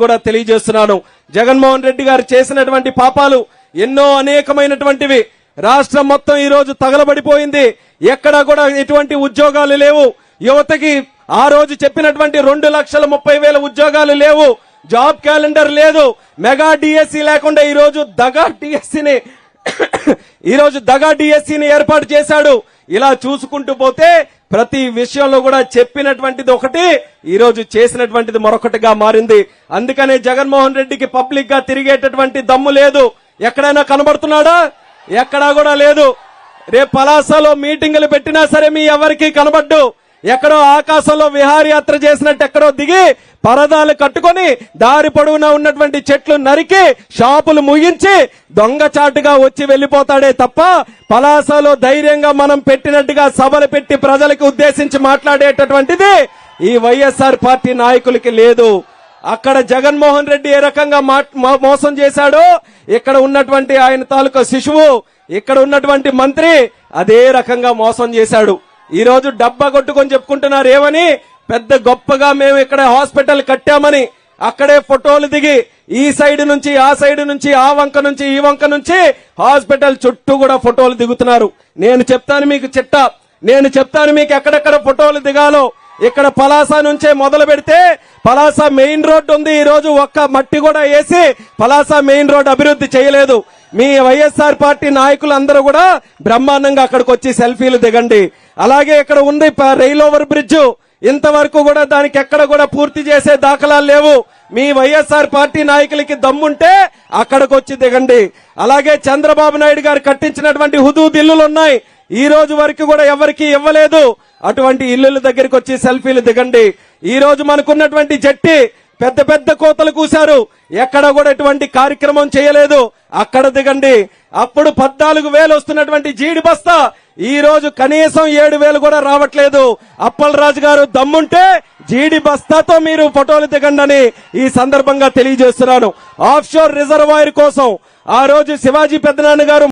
కూడా తెలియజేస్తున్నాను. జగన్మోహన్ రెడ్డి గారు చేసినటువంటి పాపాలు ఎన్నో అనేకమైనటువంటివి. రాష్ట్రం మొత్తం ఈ రోజు తగలబడిపోయింది. ఎక్కడా కూడా ఎటువంటి ఉద్యోగాలు లేవు. యువతకి ఆ రోజు చెప్పినటువంటి 2,30,000 ఉద్యోగాలు లేవు. జాబ్ క్యాలెండర్ లేదు. మెగా డిఎస్సి లేకుండా ఈ రోజు దగా డిఎస్సిని ఏర్పాటు చేశాడు. ఇలా చూసుకుంటూ పోతే ప్రతి విషయంలో కూడా చెప్పినటువంటిది ఒకటి, ఈ రోజు చేసినటువంటిది మరొకటిగా మారింది. అందుకనే జగన్మోహన్ రెడ్డికి పబ్లిక్ గా తిరిగేటటువంటి దమ్ము లేదు. ఎక్కడైనా కనబడుతున్నాడా? ఎక్కడా కూడా లేదు. రేపు పలాసలో మీటింగులు పెట్టినా సరే మీ ఎవరికి కనబడ్డు. ఎక్కడో ఆకాశంలో విహారయాత్ర చేసినట్టు ఎక్కడో దిగి పరదాలు కట్టుకొని దారి పొడవునా ఉన్నటువంటి చెట్లు నరికి షాపులు ముగించి దొంగచాటుగా వచ్చి వెళ్లిపోతాడే తప్ప పలాసలో ధైర్యంగా మనం పెట్టినట్టుగా సభలు పెట్టి ప్రజలకు ఉద్దేశించి మాట్లాడేటటువంటిది ఈ వైఎస్ఆర్ పార్టీ నాయకులకి లేదు. అక్కడ జగన్మోహన్ రెడ్డి ఏ రకంగా మోసం చేశాడో ఇక్కడ ఉన్నటువంటి ఆయన తాలూకా శిశువు, ఇక్కడ ఉన్నటువంటి మంత్రి అదే రకంగా మోసం చేశాడు. ఈ రోజు డబ్బా కొట్టుకొని చెప్పుకుంటున్నారు ఏమని, పెద్ద గొప్పగా మేము ఇక్కడ హాస్పిటల్ కట్టామని. అక్కడే ఫోటోలు దిగి ఈ సైడ్ నుంచి ఆ సైడ్ నుంచి ఆ వంక నుంచి ఈ వంక నుంచి హాస్పిటల్ చుట్టూ కూడా ఫోటోలు దిగుతున్నారు. నేను చెప్తాను మీకు చిట్టా, నేను చెప్తాను మీకు ఎక్కడెక్కడ ఫోటోలు దిగాలో. ఇక్కడ పలాస నుంచే మొదలు పెడితే పలాస మెయిన్ రోడ్డు ఉంది. ఈ రోజు ఒక్క మట్టి కూడా వేసి పలాస మెయిన్ రోడ్ అభివృద్ధి చేయలేదు. మీ వైఎస్ఆర్ పార్టీ నాయకులందరూ కూడా బ్రహ్మాండంగా అక్కడికి వచ్చి సెల్ఫీలు దిగండి. అలాగే ఇక్కడ ఉంది రైల్ ఓవర్ బ్రిడ్జ్, ఇంతవరకు కూడా దానికి ఎక్కడ కూడా పూర్తి చేసే దాఖలాలు లేవు. మీ వైఎస్ఆర్ పార్టీ నాయకులకి దమ్ముంటే అక్కడికి వచ్చి దిగండి. అలాగే చంద్రబాబు నాయుడు గారు కట్టించినటువంటి హుదూద్ ఇల్లులు ఉన్నాయి, ఈ రోజు వరకు కూడా ఎవరికి ఇవ్వలేదు. అటువంటి ఇల్లుల దగ్గరికి వచ్చి సెల్ఫీలు దిగండి. ఈ రోజు మనకున్నటువంటి జట్టి పెద్ద పెద్ద కోతలు కూశారు, ఎక్కడ కూడా ఎటువంటి కార్యక్రమం చేయలేదు. అక్కడ దిగండి. అప్పుడు 14,000 వస్తున్నటువంటి జీడి బస్తా ఈ రోజు కనీసం 7,000 కూడా రావట్లేదు. అప్పలరాజు గారు దమ్ముంటే జీడి బస్తాతో మీరు ఫోటోలు దిగండి అని ఈ సందర్భంగా తెలియజేస్తున్నాను. ఆఫ్ షోర్ రిజర్వాయర్ కోసం ఆ రోజు శివాజీ పెద్దనాన్న గారు